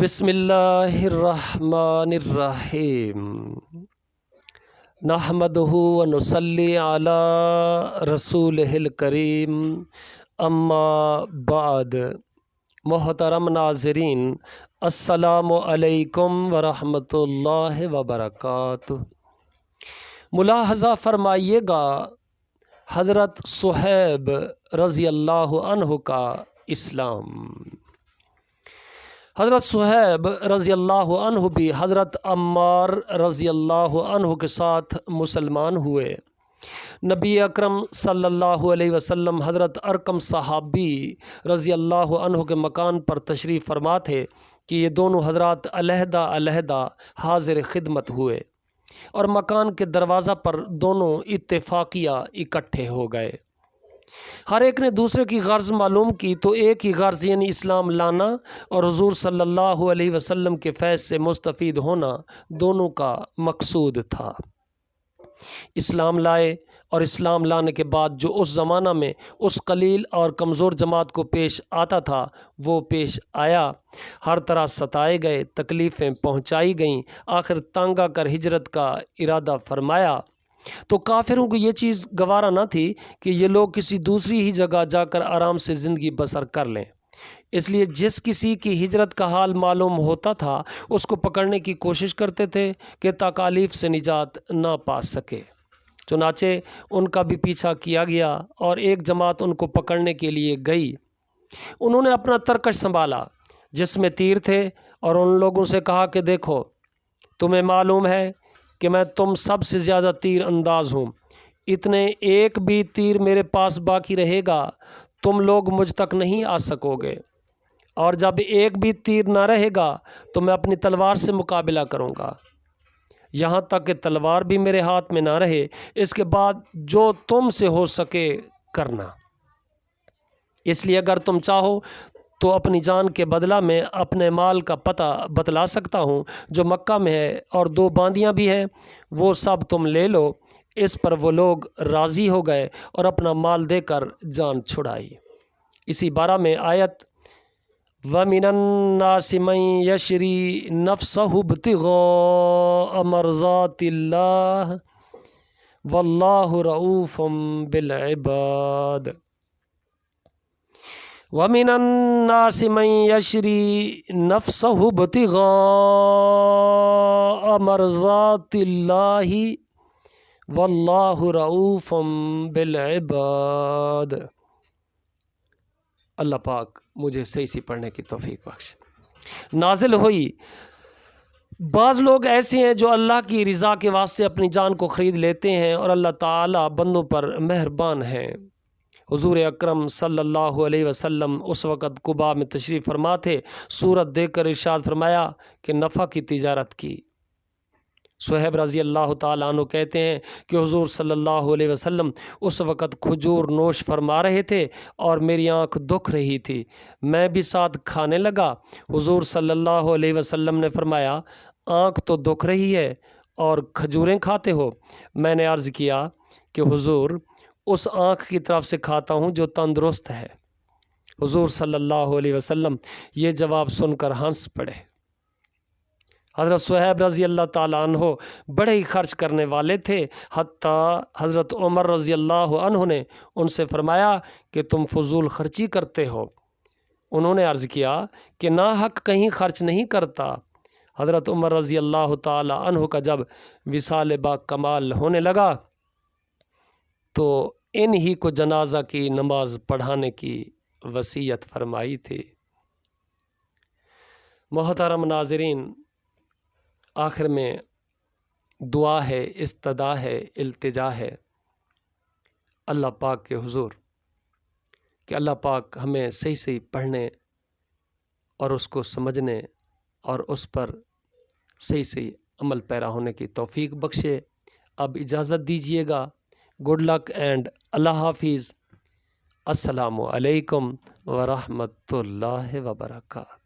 بسم اللہ الرحمن الرحیم نحمدہ ونصلی علی رسولہ الکریم اما بعد۔ محترم ناظرین، السلام علیکم ورحمۃ اللہ وبرکاتہ۔ ملاحظہ فرمائیے گا، حضرت صہیب رضی اللہ عنہ کا اسلام۔ حضرت صہیب رضی اللہ عنہ بھی حضرت عمار رضی اللہ عنہ کے ساتھ مسلمان ہوئے۔ نبی اکرم صلی اللہ علیہ وسلم حضرت ارقم صحابی رضی اللہ عنہ کے مکان پر تشریف فرما تھے کہ یہ دونوں حضرات علیحدہ علیحدہ حاضر خدمت ہوئے اور مکان کے دروازہ پر دونوں اتفاقیہ اکٹھے ہو گئے۔ ہر ایک نے دوسرے کی غرض معلوم کی تو ایک ہی غرض یعنی اسلام لانا اور حضور صلی اللہ علیہ وسلم کے فیض سے مستفید ہونا دونوں کا مقصود تھا۔ اسلام لائے اور اسلام لانے کے بعد جو اس زمانہ میں اس قلیل اور کمزور جماعت کو پیش آتا تھا وہ پیش آیا۔ ہر طرح ستائے گئے، تکلیفیں پہنچائی گئیں، آخر تنگ آ کر ہجرت کا ارادہ فرمایا تو کافروں کو یہ چیز گوارا نہ تھی کہ یہ لوگ کسی دوسری ہی جگہ جا کر آرام سے زندگی بسر کر لیں، اس لیے جس کسی کی ہجرت کا حال معلوم ہوتا تھا اس کو پکڑنے کی کوشش کرتے تھے کہ تکالیف سے نجات نہ پا سکے۔ چنانچہ ان کا بھی پیچھا کیا گیا اور ایک جماعت ان کو پکڑنے کے لیے گئی۔ انہوں نے اپنا ترکش سنبھالا جس میں تیر تھے اور ان لوگوں سے کہا کہ دیکھو، تمہیں معلوم ہے کہ میں تم سب سے زیادہ تیر انداز ہوں، اتنے ایک بھی تیر میرے پاس باقی رہے گا تم لوگ مجھ تک نہیں آ سکو گے، اور جب ایک بھی تیر نہ رہے گا تو میں اپنی تلوار سے مقابلہ کروں گا، یہاں تک کہ تلوار بھی میرے ہاتھ میں نہ رہے۔ اس کے بعد جو تم سے ہو سکے کرنا، اس لیے اگر تم چاہو تو اپنی جان کے بدلہ میں اپنے مال کا پتہ بتلا سکتا ہوں جو مکہ میں ہے، اور 2 باندیاں بھی ہیں، وہ سب تم لے لو۔ اس پر وہ لوگ راضی ہو گئے اور اپنا مال دے کر جان چھڑائی۔ اسی بارہ میں آیت وَمِنَ النَّاسِ مَن يَشْرِي نَفْسَهُ ابْتِغَاءَ مَرْضَاتِ اللَّهِ وَاللَّهُ رَءُوفٌ بِالْعِبَادِ۔ وَمِنَ النَّاسِ مَن يَشْرِي نَفْسَهُ ابْتِغَاءَ مَرْضَاتِ اللَّهِ وَاللَّهُ رَءُوفٌ بِالْعِبَادِ۔ اللہ پاک مجھے صحیح پڑھنے کی توفیق بخش۔ نازل ہوئی، بعض لوگ ایسے ہیں جو اللہ کی رضا کے واسطے اپنی جان کو خرید لیتے ہیں اور اللہ تعالیٰ بندوں پر مہربان ہیں۔ حضور اکرم صلی اللہ علیہ وسلم اس وقت قباء میں تشریف فرما تھے، صورت دیکھ کر ارشاد فرمایا کہ نفع کی تجارت کی۔ صہیب رضی اللہ تعالیٰ عنہ کہتے ہیں کہ حضور صلی اللہ علیہ وسلم اس وقت کھجور نوش فرما رہے تھے اور میری آنکھ دکھ رہی تھی، میں بھی ساتھ کھانے لگا۔ حضور صلی اللہ علیہ وسلم نے فرمایا، آنکھ تو دکھ رہی ہے اور کھجوریں کھاتے ہو؟ میں نے عرض کیا کہ حضور، اس آنکھ کی طرف سے کھاتا ہوں جو تندرست ہے۔ حضور صلی اللہ علیہ وسلم یہ جواب سن کر ہنس پڑے۔ حضرت صہیب رضی اللہ تعالیٰ عنہ بڑے ہی خرچ کرنے والے تھے، حتیٰ حضرت عمر رضی اللہ عنہ نے ان سے فرمایا کہ تم فضول خرچی کرتے ہو۔ انہوں نے عرض کیا کہ ناحق کہیں خرچ نہیں کرتا۔ حضرت عمر رضی اللہ تعالیٰ عنہ کا جب وصال با کمال ہونے لگا تو انہی کو جنازہ کی نماز پڑھانے کی وصیت فرمائی تھی۔ محترم ناظرین، آخر میں دعا ہے، استدعا ہے، التجا ہے اللہ پاک کے حضور کہ اللہ پاک ہمیں صحیح پڑھنے اور اس کو سمجھنے اور اس پر صحیح عمل پیرا ہونے کی توفیق بخشے۔ اب اجازت دیجیے گا، گڈ لک اینڈ اللہ حافظ۔ السلام علیکم ورحمۃ اللہ وبرکاتہ۔